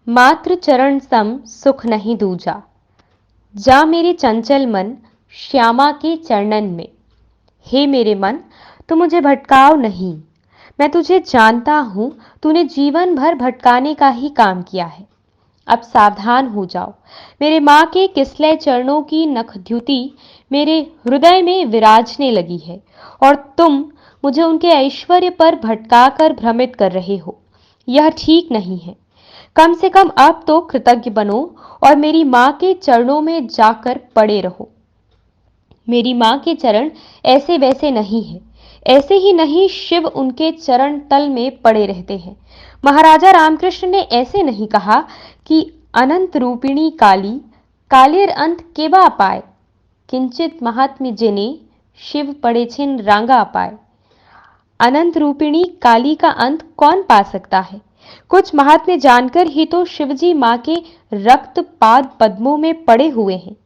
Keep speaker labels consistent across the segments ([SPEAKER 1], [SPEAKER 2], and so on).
[SPEAKER 1] मात्र चरण सम सुख नहीं दूजा, जा मेरे चंचल मन श्यामा के चरणन में। हे मेरे मन, तू मुझे भटकाओ नहीं। मैं तुझे जानता हूं, तूने जीवन भर भटकाने का ही काम किया है। अब सावधान हो जाओ। मेरे माँ के किसलय चरणों की नखद्युति मेरे हृदय में विराजने लगी है और तुम मुझे उनके ऐश्वर्य पर भटकाकर भ्रमित कर रहे हो। यह ठीक नहीं है। कम से कम अब तो कृतज्ञ बनो और मेरी माँ के चरणों में जाकर पड़े रहो। मेरी माँ के चरण ऐसे वैसे नहीं है, ऐसे ही नहीं शिव उनके चरण तल में पड़े रहते हैं। महाराजा रामकृष्ण ने ऐसे नहीं कहा कि अनंत रूपिणी काली कालेर अंत केवा पाए, किंचित महात्म्य जिने शिव पड़े छिन रांगा पाए। अनंत रूपिणी काली का अंत कौन पा सकता है? कुछ महात्म्य जानकर ही तो शिवजी मां के रक्त पाद पद्मों में पड़े हुए हैं।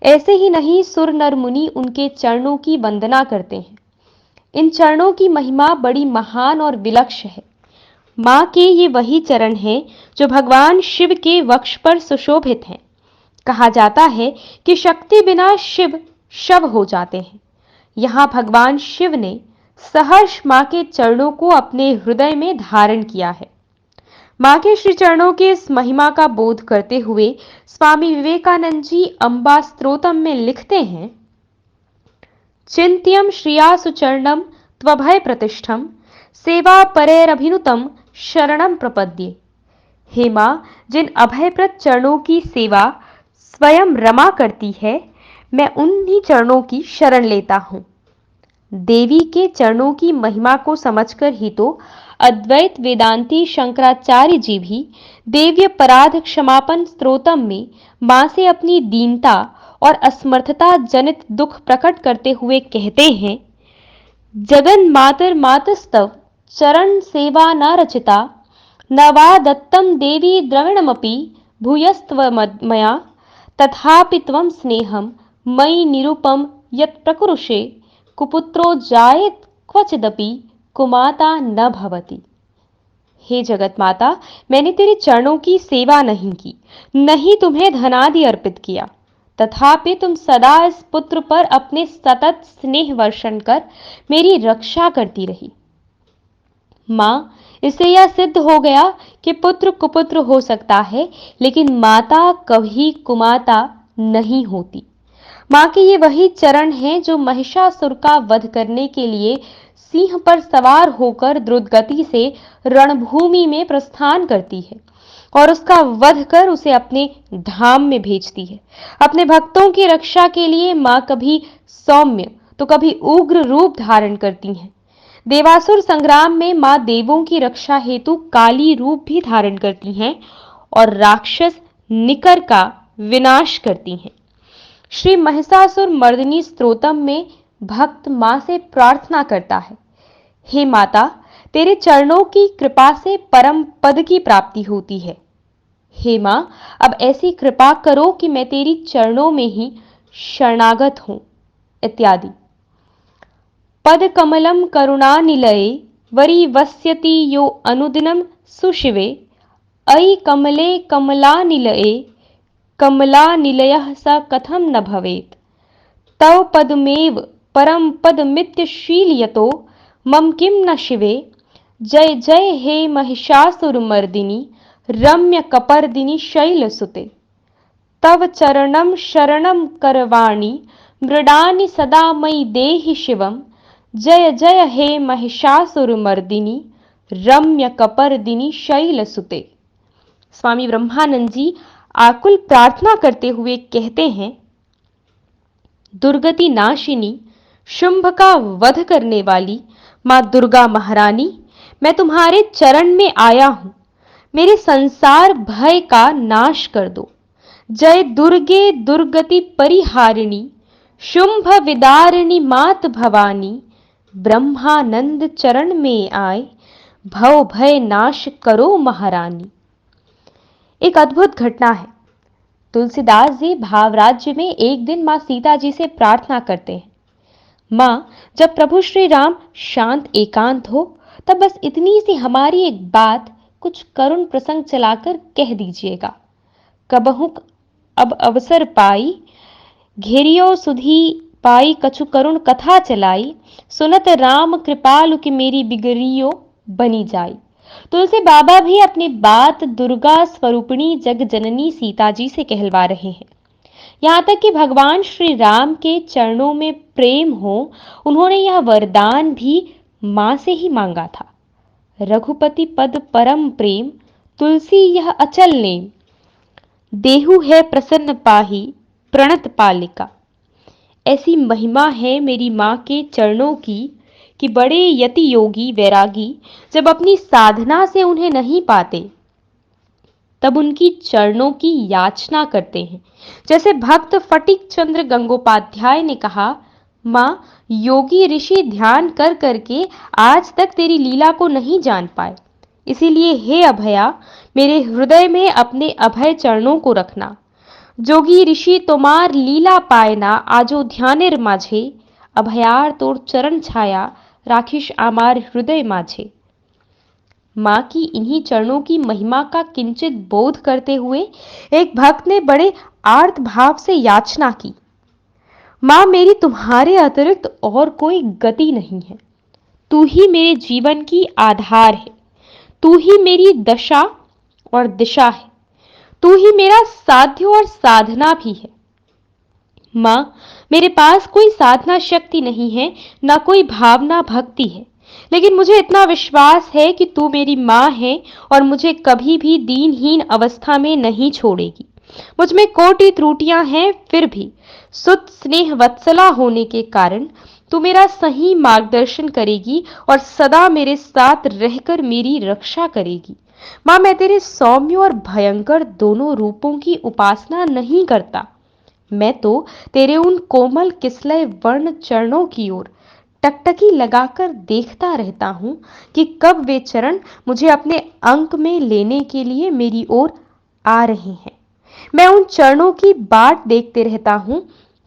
[SPEAKER 1] ऐसे ही नहीं सुर नर मुनि उनके चरणों की वंदना करते हैं। इन चरणों की महिमा बड़ी महान और विलक्ष है। मां के ये वही चरण हैं जो भगवान शिव के वक्ष पर सुशोभित हैं। कहा जाता है कि शक्ति बिना शिव शव हो जाते हैं। यहां भगवान शिव ने सहर्ष मां के चरणों को अपने हृदय में धारण किया है। मां के श्री चरणों के इस महिमा का बोध करते हुए स्वामी विवेकानंद जी अंबा स्तोत्रम में लिखते हैं, चिंत्यम श्रिया सुचरणम त्वभय प्रतिष्ठम सेवा परेरभिनुतम शरणम प्रपद्ये। हे मां, जिन अभयप्रद चरणों की सेवा स्वयं रमा करती है, मैं उन्हीं चरणों की शरण लेता हूं। देवी के चरणों की महिमा को समझकर ही तो अद्वैत वेदांती शंकराचार्य जी भी देव्य अपराध क्षमापन स्तोत्रम में मां से अपनी दीनता और असमर्थता जनित दुख प्रकट करते हुए कहते हैं, जगन मातर मातस्तव चरण सेवा न रचिता, न वा दत्तम देवी द्रविणमपि भूयस्त्वमया, तथापि त्वं स्नेहं मयि निरुपम यत् प्रकुरुषे, कुपुत्रो जायेत क्वचिदपि कुमाता न भवति। हे जगत माता, मैंने तेरे चरणों की सेवा नहीं की, नहीं तुम्हें धनादि अर्पित किया, तथापि तुम सदा इस पुत्र पर अपने सतत स्नेह वर्षण कर मेरी रक्षा करती रही। मां, इससे यह सिद्ध हो गया कि पुत्र कुपुत्र हो सकता है, लेकिन माता कभी कुमाता नहीं होती। मां के ये वही चरण हैं जो महिषासुर का वध करने के लिए सिंह पर सवार होकर द्रुत गति से रणभूमि में प्रस्थान करती है और उसका वध कर उसे अपने धाम में भेजती है। अपने भक्तों की रक्षा के लिए मां कभी सौम्य तो कभी उग्र रूप धारण करती हैं। देवासुर संग्राम में मां देवों की रक्षा हेतु काली रूप भी धारण करती हैं और राक्षस निकर का विनाश करती हैं। श्री महिषासुर मर्दिनी स्तोत्रम में भक्त मां से प्रार्थना करता है, हे माता, तेरे चरणों की कृपा से परम पद की प्राप्ति होती है। हे मां, अब ऐसी कृपा करो कि मैं तेरी चरणों में ही शरणागत हूं, इत्यादि। पद कमलम करुणानिलये वरीवस्यति यो अनुदिनं सुशिवे, अयि कमले कमलानिलये कमलानिलयः स कथं न भवेत्। तव पदमेव परम पदमित्यशीलयतो मम किं न शिवे। जय जय हे महिषासुरमर्दिनी रम्य कपर्दिनी शैलसुते। तव चरणं शरणं करवाणि मृडानि सदा मयि देहि शिवम। जय जय हे महिषासुरमर्दिनी रम्य कपर्दिनी शैलसुते। स्वामी ब्रह्मानंद जी आकुल प्रार्थना करते हुए कहते हैं, दुर्गति नाशिनी शुंभ का वध करने वाली मां दुर्गा महारानी, मैं तुम्हारे चरण में आया हूं। मेरे संसार भय का नाश कर दो। जय दुर्गे दुर्गति परिहारिणी शुंभ विदारिणी मात भवानी, ब्रह्मानंद चरण में आए भव भय नाश करो महारानी। एक अद्भुत घटना है। तुलसीदास जी भावराज्य में एक दिन मां सीता जी से प्रार्थना करते हैं, मां, जब प्रभु श्री राम शांत एकांत हो तब बस इतनी सी हमारी एक बात कुछ करुण प्रसंग चलाकर कह दीजिएगा। कबहुँ अब अवसर पाई, घेरियो सुधी पाई कछु करुण कथा चलाई, सुनत राम कृपालु की मेरी बिगड़ियो बनी जाई। तुलसी बाबा भी अपनी बात दुर्गा स्वरूपिणी जग जननी सीता जी से कहलवा रहे हैं। यहाँ तक कि भगवान श्री राम के चरणों में प्रेम हो, उन्होंने यह वरदान भी मां से ही मांगा था। रघुपति पद परम प्रेम, तुलसी यह अचल नेम, देहु है प्रसन्न पाही प्रणत पालिका। ऐसी महिमा है मेरी मां के चरणों की कि बड़े यति योगी वैरागी जब अपनी साधना से उन्हें नहीं पाते, तब उनकी चरणों की याचना करते हैं। जैसे भक्त फटिक चंद्र गंगोपाध्याय ने कहा, मां, योगी ऋषि ध्यान कर करके आज तक तेरी लीला को नहीं जान पाए, इसीलिए हे अभया, मेरे हृदय में अपने अभय चरणों को रखना। जोगी ऋषि तोमार लीला पायना, आजो ध्यानेर माझे, अभयार तोर चरण छाया, राखिश आमार हृदय माझे। मां की इन्हीं चरणों की महिमा का किंचित बोध करते हुए एक भक्त ने बड़े आर्त भाव से याचना की, मां, मेरी तुम्हारे अतिरिक्त और कोई गति नहीं है। तू ही मेरे जीवन की आधार है, तू ही मेरी दशा और दिशा है, तू ही मेरा साध्य और साधना भी है। मां, मेरे पास कोई साधना शक्ति नहीं है, ना कोई भावना भक्ति है, लेकिन मुझे इतना विश्वास है कि तू मेरी मां है और मुझे कभी भी दीनहीन अवस्था में नहीं छोड़ेगी। मुझ में कोटि त्रुटियां हैं, फिर भी सुत स्नेह वत्सला होने के कारण तू मेरा सही मार्गदर्शन करेगी और सदा मेरे साथ रहकर मेरी रक्षा करेगी। मां, मैं तेरे सौम्य और भयंकर दोनों रूपों की उपासना नहीं करता। मैं तो तेरे उन कोमल किसलय वर्ण चरणों की ओर टकटकी लगाकर देखता रहता हूं कि कब वे चरण मुझे अपने अंक में लेने के लिए मेरी ओर आ रहे हैं। मैं उन चरणों की बाट देखते रहता हूं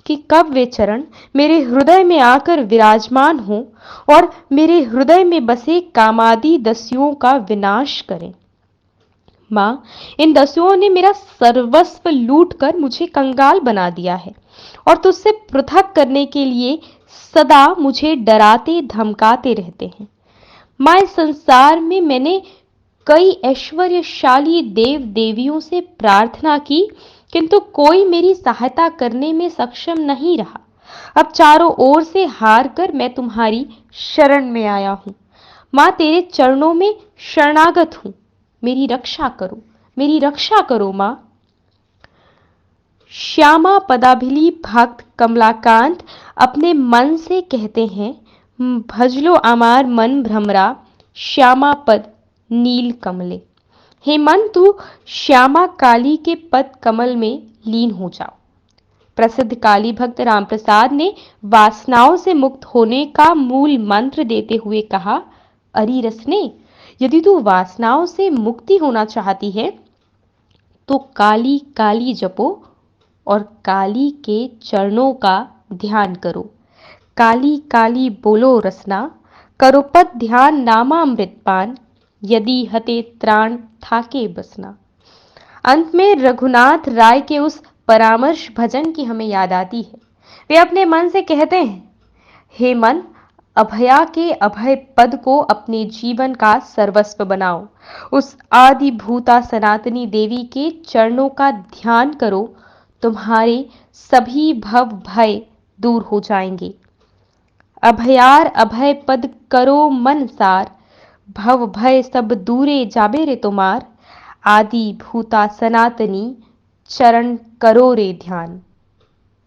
[SPEAKER 1] कि कब वे चरण मेरे हृदय में आकर विराजमान हों और मेरे हृदय में बसे कामादि दस्युओं का विनाश करें। मां, इन दस्युओं ने मेरा सर्वस्व लूट कर मुझे कंगाल बना दिया है और तुझसे पृथक करने के लिए सदा मुझे डराते धमकाते रहते हैं। मां, इस संसार में मैंने कई ऐश्वर्यशाली देव देवियों से प्रार्थना की, किंतु कोई मेरी सहायता करने में सक्षम नहीं रहा। अब चारों ओर से हार कर मैं तुम्हारी शरण में आया हूं। मां, तेरे चरणों में शरणागत हूं, मेरी रक्षा करो, मेरी रक्षा करो मां। श्यामा पदाभिली भक्त कमलाकांत अपने मन से कहते हैं, भजलो आमार मन भ्रमरा, श्यामा पद नील कमले। हे मन, तू श्यामा काली के पद कमल में लीन हो जाओ। प्रसिद्ध काली भक्त रामप्रसाद ने वासनाओं से मुक्त होने का मूल मंत्र देते हुए कहा, अरी रसने, यदि तू वासनाओं से मुक्ति होना चाहती है तो काली काली जपो और काली के चरणों का ध्यान करो। काली काली बोलो रसना, करो पद ध्यान नामामृत पान, यदि हते त्राण थाके बसना। अंत में रघुनाथ राय के उस परामर्श भजन की हमें याद आती है। वे अपने मन से कहते हैं, हे मन, अभया के अभय पद को अपने जीवन का सर्वस्व बनाओ। उस आदि भूता सनातनी देवी के चरणों का ध्यान करो, तुम्हारे सभी भव भय दूर हो जाएंगे। अभयार अभय पद करो मन सार, भव भय सब दूरे जाबे रे तुम्हार। आदि भूता सनातनी चरण करो रे ध्यान।